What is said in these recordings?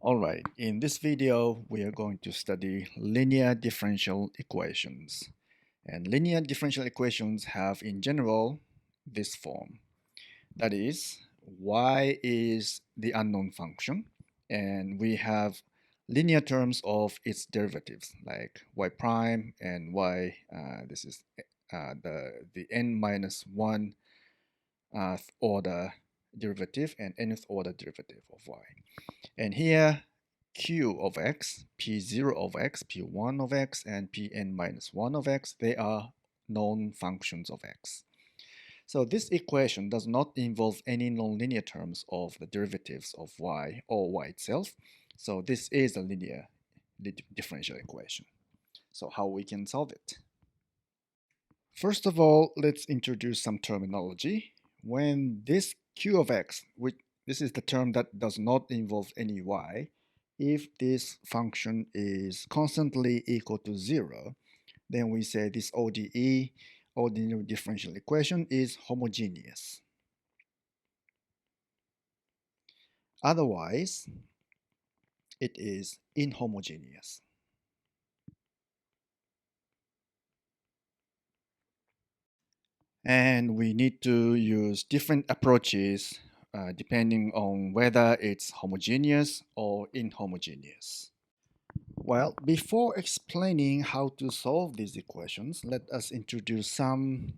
Alright, in this video we are going to study linear differential equations. And linear differential equations have in general this form. That is, y is the unknown function and we have linear terms of its derivatives like y prime and y, this is the n minus 1 order derivative and nth order derivative of y. And here, q of x, p0 of x, p1 of x, and pn minus 1 of x, they are known functions of x. So this equation does not involve any nonlinear terms of the derivatives of y or y itself. So this is a linear differential equation. So how we can solve it? First of all, let's introduce some terminology. When this q of x, which this is the term that does not involve any y, if this function is constantly equal to 0, then we say this ODE, ordinary differential equation, is homogeneous. Otherwise, it is inhomogeneous. And we need to use different approaches depending on whether it's homogeneous or inhomogeneous. Well, before explaining how to solve these equations, let us introduce some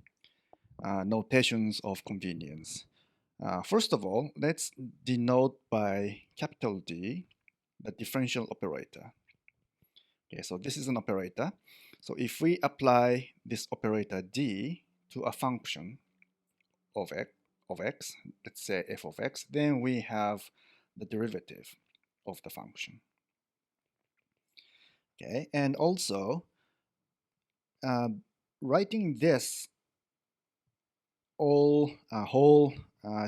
notations of convenience. First of all, let's denote by capital D the differential operator. Okay, so this is an operator. So if we apply this operator D to a function of x, let's say f of x, then we have the derivative of the function. Okay, and also writing this whole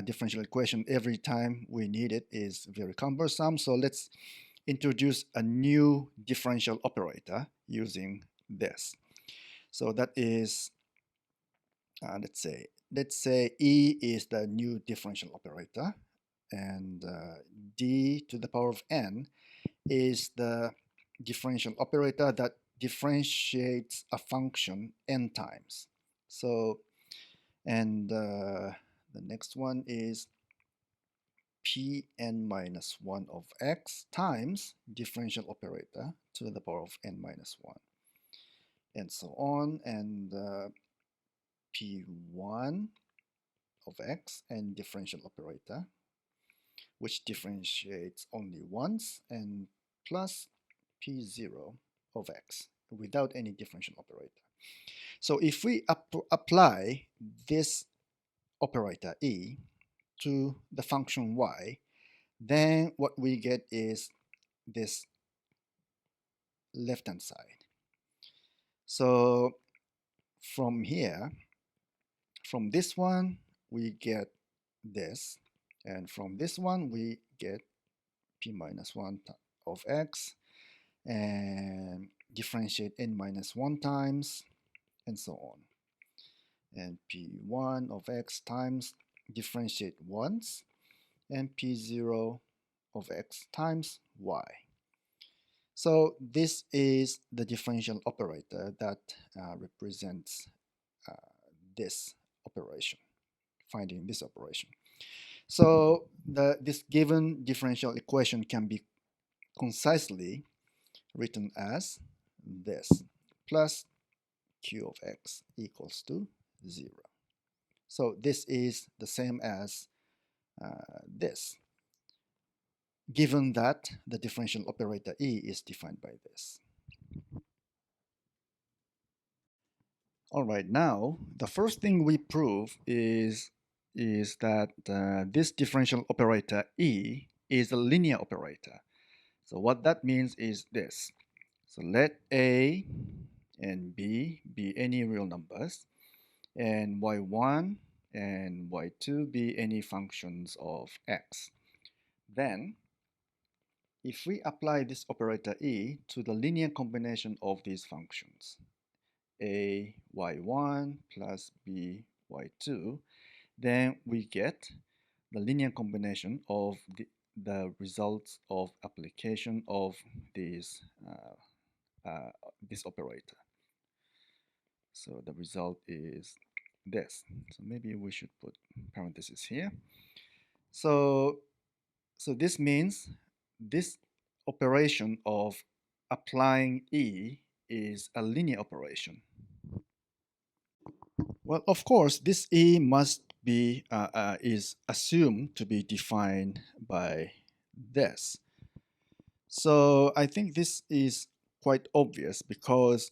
differential equation every time we need it is very cumbersome. So let's introduce a new differential operator using this. So that is, let's say E is the new differential operator, and d to the power of n is the differential operator that differentiates a function n times. So, and the next one is pn minus 1 of x times differential operator to the power of n minus 1, and so on, and p1 of x and differential operator, which differentiates only once, and plus p0 of x without any differential operator. So if we apply this operator E to the function y, then what we get is this left-hand side. So from here, from this one, we get this, and from this one, we get p minus 1 of x, and differentiate n minus 1 times, and so on. And p1 of x times differentiate once, and p0 of x times y. So this is the differential operator that represents this operation, finding this operation. So this given differential equation can be concisely written as this, plus q of x equals to 0. So this is the same as this, given that the differential operator E is defined by this. All right, now the first thing we prove is that this differential operator E is a linear operator. So what that means is this. So let A and B be any real numbers, and y1 and y2 be any functions of x. Then, if we apply this operator E to the linear combination of these functions, A y1 plus B y2, then we get the linear combination of the results of application of this this operator. So the result is this. So maybe we should put parentheses here. So this means this operation of applying E is a linear operation. Well, of course, this E must be is assumed to be defined by this. So I think this is quite obvious because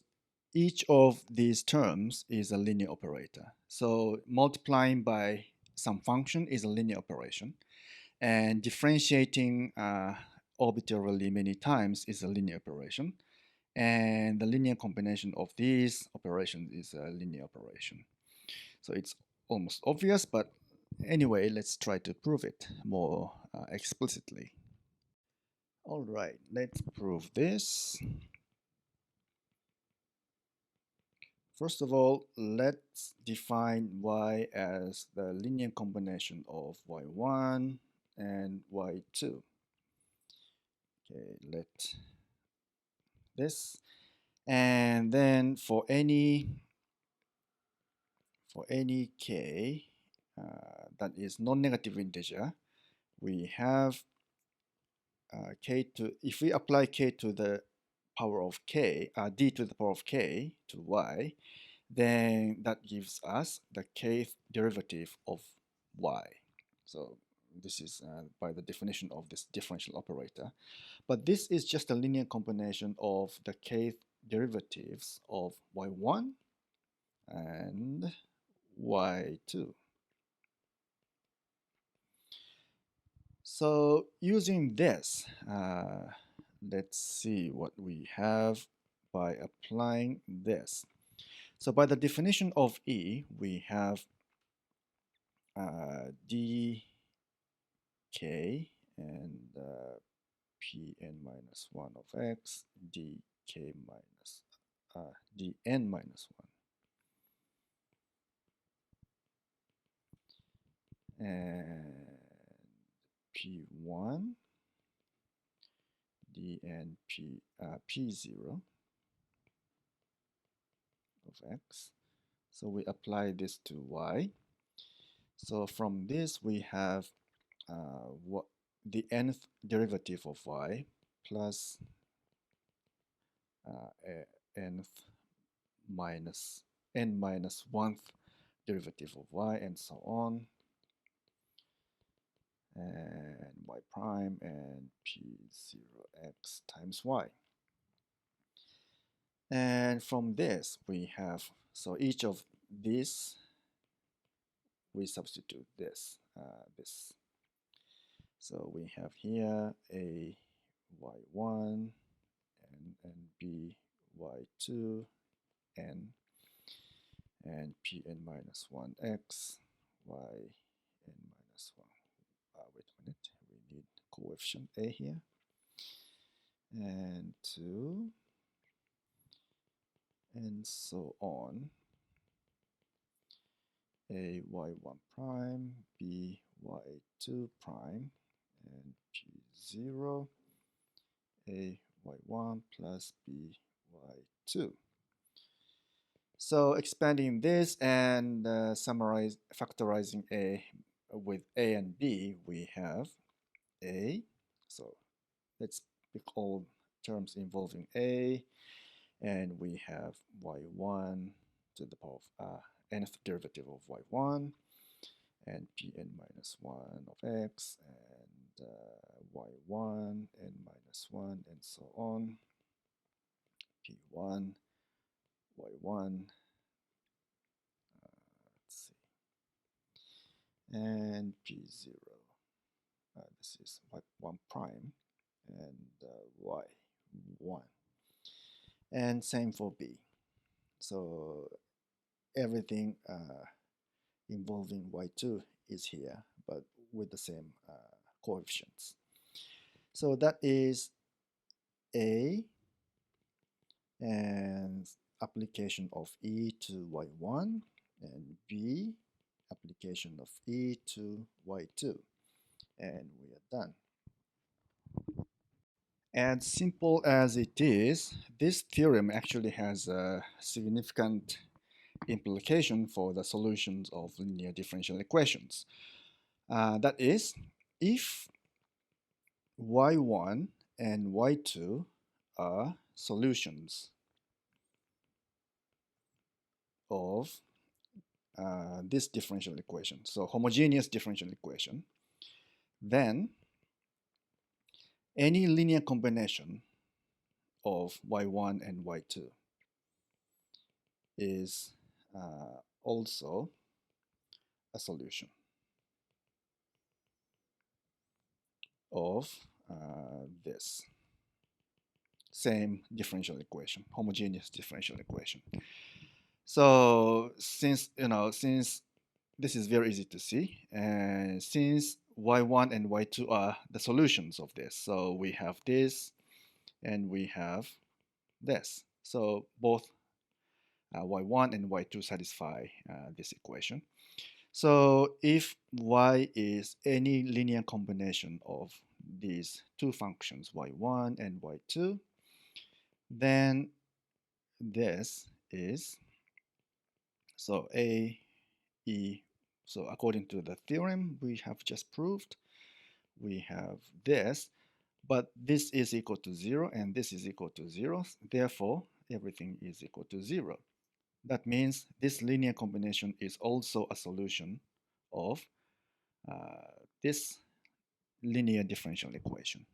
each of these terms is a linear operator. So multiplying by some function is a linear operation, and differentiating arbitrarily many times is a linear operation, and the linear combination of these operations is a linear operation. So it's almost obvious, but anyway, let's try to prove it more explicitly. All right, let's prove this. First of all, let's define y as the linear combination of y1 and y2. Okay, let this, and then for any k that is non-negative integer, we have k to, if we apply k to the power of k, d to the power of k to y, then that gives us the kth derivative of y. So this is by the definition of this differential operator. But this is just a linear combination of the kth derivatives of y1 and y2. So using this, let's see what we have by applying this. So by the definition of E, we have dk and pn minus 1 of x, dk minus dn minus 1, and p1 dn p0 of x. So we apply this to y. So from this we have what the nth derivative of y plus nth minus n minus 1th derivative of y, and so on, and y prime and p0x times y. And from this we have, so each of these we substitute this. So we have here a y1 and b y2 n and pn minus 1x y n minus 1. Wait a minute, we need coefficient a here, and 2, and so on, a y1 prime, b y2 prime, and p0, a y1 plus b y2. So expanding this and factorizing a with a and b, we have a. So let's pick all terms involving a, and we have y1 to the power of nth derivative of y1, and pn minus 1 of x, and y1 n minus 1, and so on, p1 y1, let's see, and p0, this is y1 prime, and y1, and same for b. So everything involving y2 is here, but with the same coefficients. So that is a, and application of e to y1, and b, application of e to y2, and we are done. As simple as it is, this theorem actually has a significant implication for the solutions of linear differential equations. That is, if y1 and y2 are solutions of this differential equation, so homogeneous differential equation, then any linear combination of y1 and y2 is also a solution of this same differential equation, homogeneous differential equation. So since this is very easy to see, and since y1 and y2 are the solutions of this, so we have this and we have this. So both y1 and y2 satisfy this equation. So if y is any linear combination of these two functions, y1 and y2, then this is, so a, e, so according to the theorem we have just proved, we have this, but this is equal to 0 and this is equal to 0, therefore everything is equal to 0. That means this linear combination is also a solution of this linear differential equation.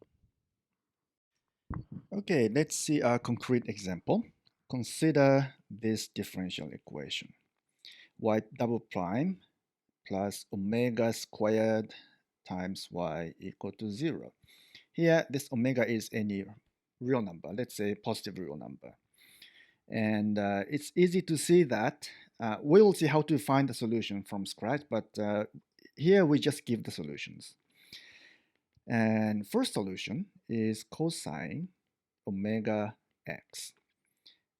Okay, let's see a concrete example. Consider this differential equation. Y double prime plus omega squared times y equal to 0. Here, this omega is any real number, let's say positive real number. And it's easy to see that. We'll see how to find the solution from scratch, but here we just give the solutions. And first solution is cosine omega x.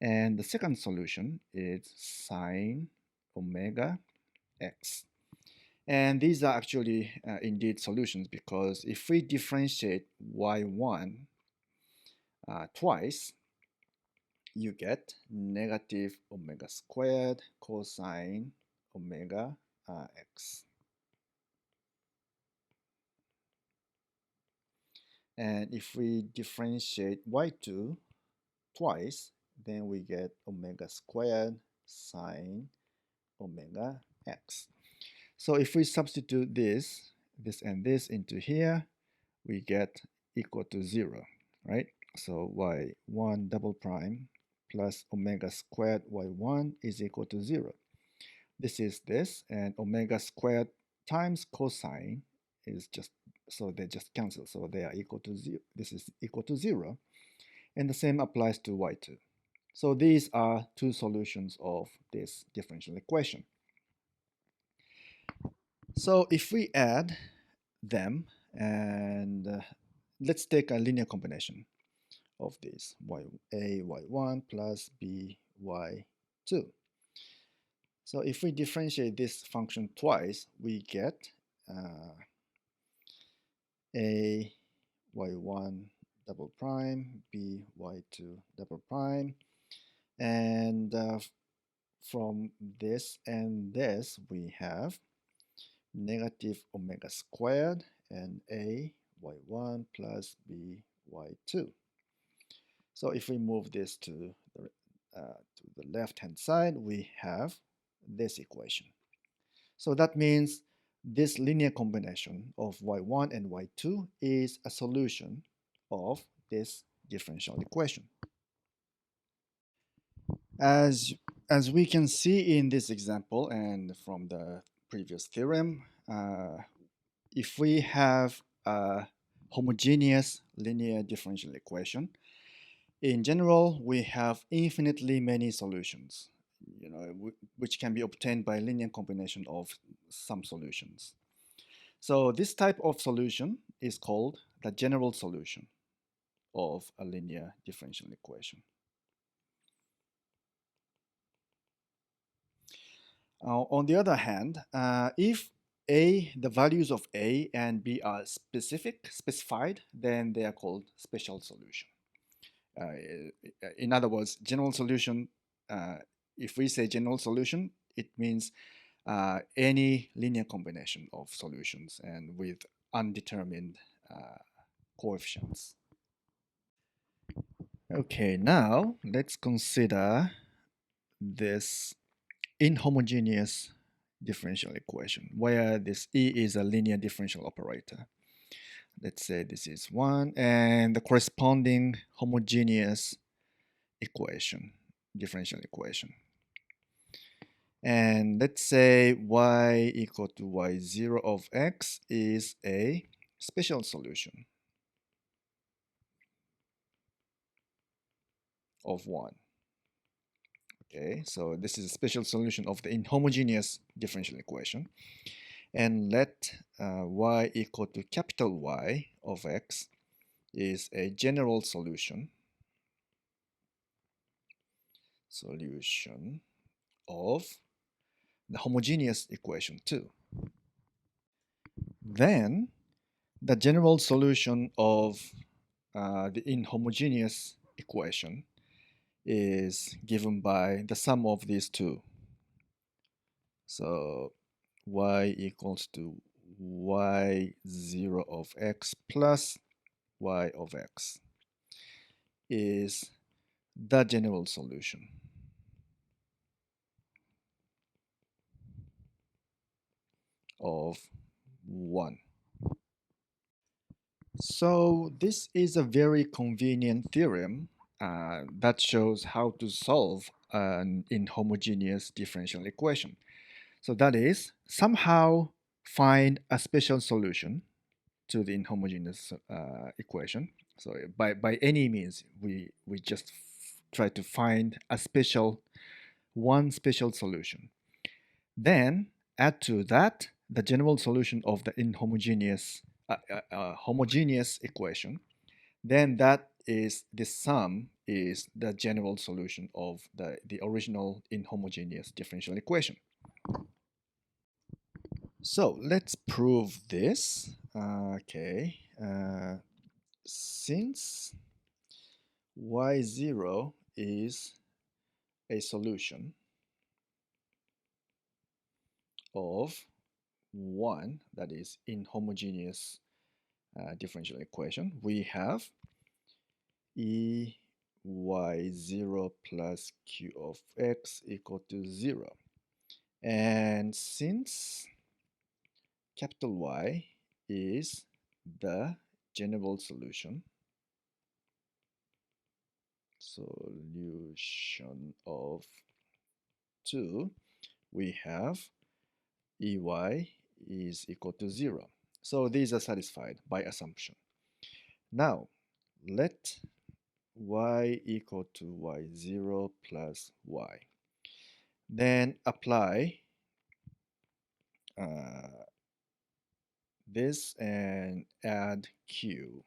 And the second solution is sine omega x. And these are actually indeed solutions, because if we differentiate y1 twice, you get negative omega squared cosine omega x. And if we differentiate y2 twice, then we get omega squared sine omega x. So if we substitute this and this into here, we get equal to 0, right? So y1 double prime plus omega squared y1 is equal to 0. This is this, and omega squared times cosine is just, so they just cancel, so they are equal to 0. This is equal to 0, and the same applies to y2. So these are two solutions of this differential equation. So if we add them, and let's take a linear combination of these, y1 plus by2. So if we differentiate this function twice, we get a y1 double prime, b y2 double prime, and from this and this we have negative omega squared and a y1 plus b y2. So if we move this to the left hand side, we have this equation. So that means this linear combination of y1 and y2 is a solution of this differential equation. As we can see in this example and from the previous theorem, if we have a homogeneous linear differential equation, in general, we have infinitely many solutions, which can be obtained by linear combination of some solutions. So this type of solution is called the general solution of a linear differential equation. On the other hand, if the values of A and B are specified, then they are called special solution. In other words, general solution, if we say general solution, it means any linear combination of solutions and with undetermined coefficients. Okay, now let's consider this inhomogeneous differential equation where this E is a linear differential operator. Let's say this is 1 and the corresponding homogeneous equation, differential equation. And let's say y equal to y0 of x is a special solution of 1. Okay, so this is a special solution of the inhomogeneous differential equation. And let y equal to capital Y of x is a general solution of the homogeneous equation 2. Then the general solution of the inhomogeneous equation is given by the sum of these two. So y equals to y0 of x plus y of x is the general solution of 1. So this is a very convenient theorem that shows how to solve an inhomogeneous differential equation. So that is, somehow find a special solution to the inhomogeneous equation. So by any means, we just try to find one special solution. Then add to that the general solution of the inhomogeneous homogeneous equation. Then the sum is the general solution of the original inhomogeneous differential equation. So let's prove this. Okay, since y0 is a solution of 1, that is inhomogeneous differential equation, we have e y0 plus q of x equal to 0. And since capital Y is the general solution of 2, we have ey is equal to 0. So these are satisfied by assumption. Now let y equal to y0 plus y. Then apply this and add q.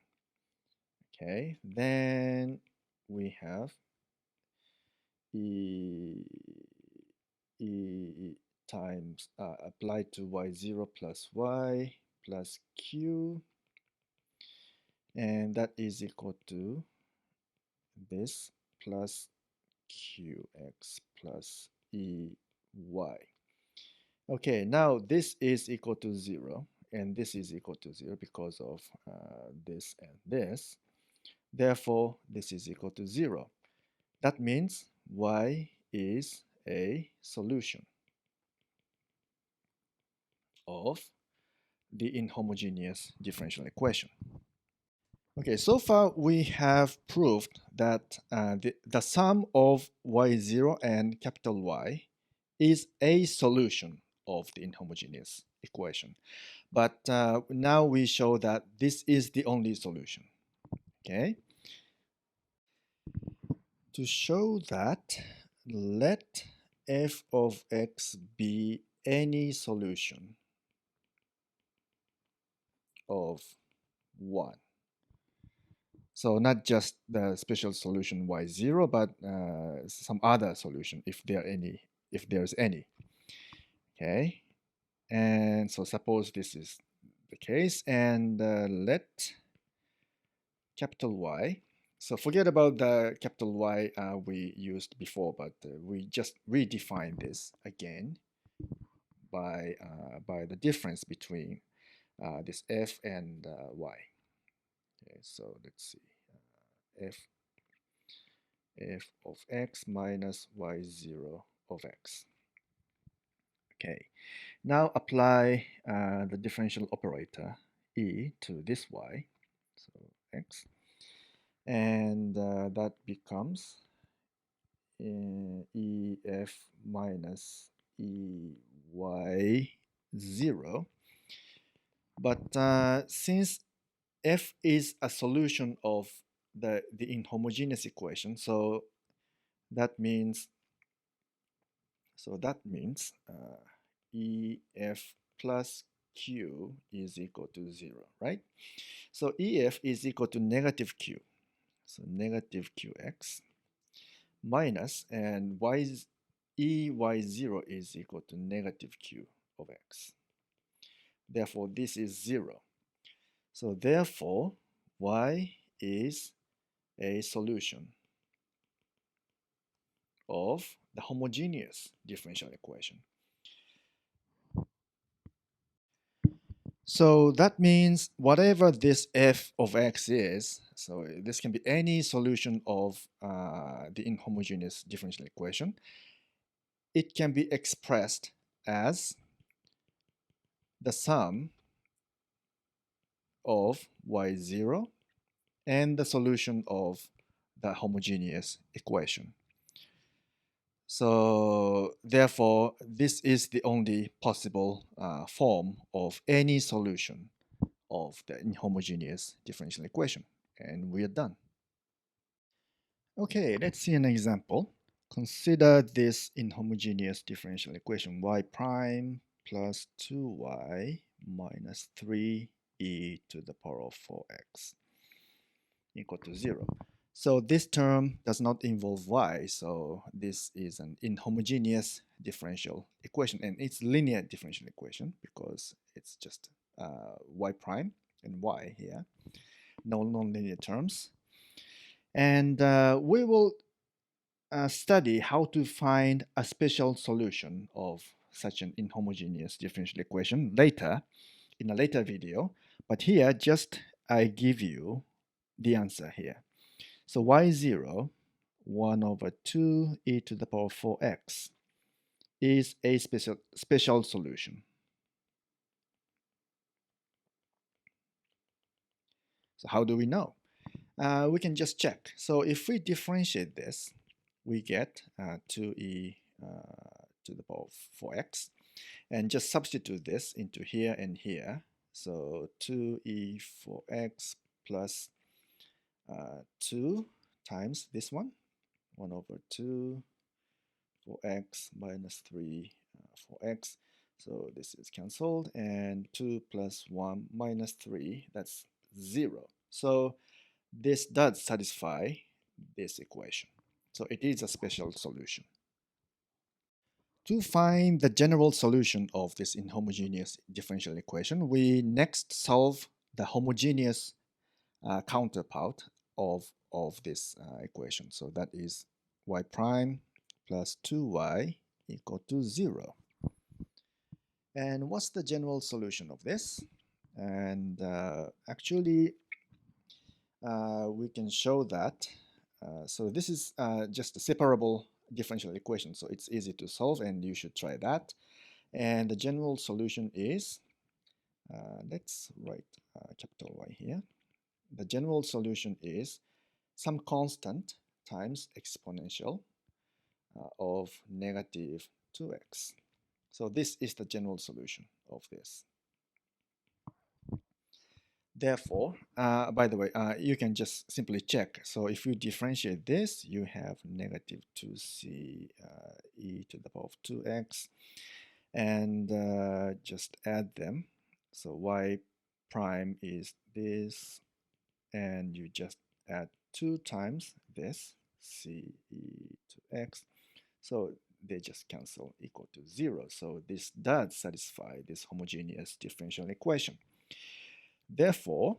Okay, then we have e times applied to y0 plus y plus q, and that is equal to this plus qx plus ey. Okay, now this is equal to 0 and this is equal to 0 because of this and this. Therefore, this is equal to 0. That means y is a solution of the inhomogeneous differential equation. Okay, so far we have proved that the sum of y0 and capital Y is a solution of the inhomogeneous equation. But now we show that this is the only solution. Okay. To show that, let f of x be any solution of 1. So not just the special solution y0, but some other solution if there's any. Okay. And so suppose this is the case, and let capital Y. So forget about the capital Y we used before, but we just redefine this again by the difference between this f and y. Okay, so let's see, f of x minus y0 of x. Okay, now apply the differential operator e to this y, so x, and that becomes ef minus ey0. But since f is a solution of the inhomogeneous equation, that means ef plus q is equal to 0, right? So ef is equal to negative q, so negative qx minus, and ey0 is equal to negative q of x. Therefore, this is 0. So therefore, y is a solution of the homogeneous differential equation. So that means whatever this f of x is, so this can be any solution of the inhomogeneous differential equation, it can be expressed as the sum of y0 and the solution of the homogeneous equation. So therefore, this is the only possible form of any solution of the inhomogeneous differential equation. And we are done. Okay, let's see an example. Consider this inhomogeneous differential equation y prime plus 2y minus 3e to the power of 4x equal to 0. So this term does not involve y, so this is an inhomogeneous differential equation, and it's linear differential equation because it's just y prime and y here, no nonlinear terms. And we will study how to find a special solution of such an inhomogeneous differential equation later, in a later video. But here, just I give you the answer here. So y0, 1 over 2 e to the power 4x, is a special solution. So how do we know? We can just check. So if we differentiate this, we get 2e to the power 4x, and just substitute this into here and here. So 2e 4x plus 2 times this one, 1 over 2 4x minus 3 4x. So this is cancelled, and 2 plus 1 minus 3, that's 0. So this does satisfy this equation. So it is a special solution. To find the general solution of this inhomogeneous differential equation, we next solve the homogeneous counterpart of this equation. So that is y prime plus 2y equal to 0. And what's the general solution of this? And actually, we can show that. So this is just a separable differential equation, so it's easy to solve, and you should try that. And the general solution is, let's write capital Y here. The general solution is some constant times exponential of negative 2x. So this is the general solution of this. Therefore, by the way, you can just simply check. So if you differentiate this, you have negative 2c e to the power of 2x, and just add them. So y prime is this, and you just add 2 times this, c e to x. So they just cancel equal to 0. So this does satisfy this homogeneous differential equation. Therefore,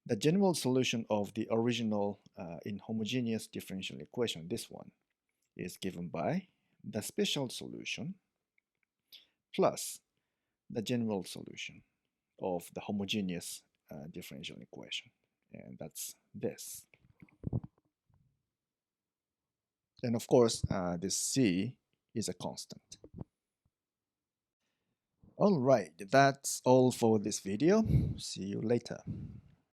the general solution of the original inhomogeneous differential equation, this one, is given by the special solution plus the general solution of the homogeneous differential equation. And that's this. And of course, this C is a constant. All right, that's all for this video. See you later.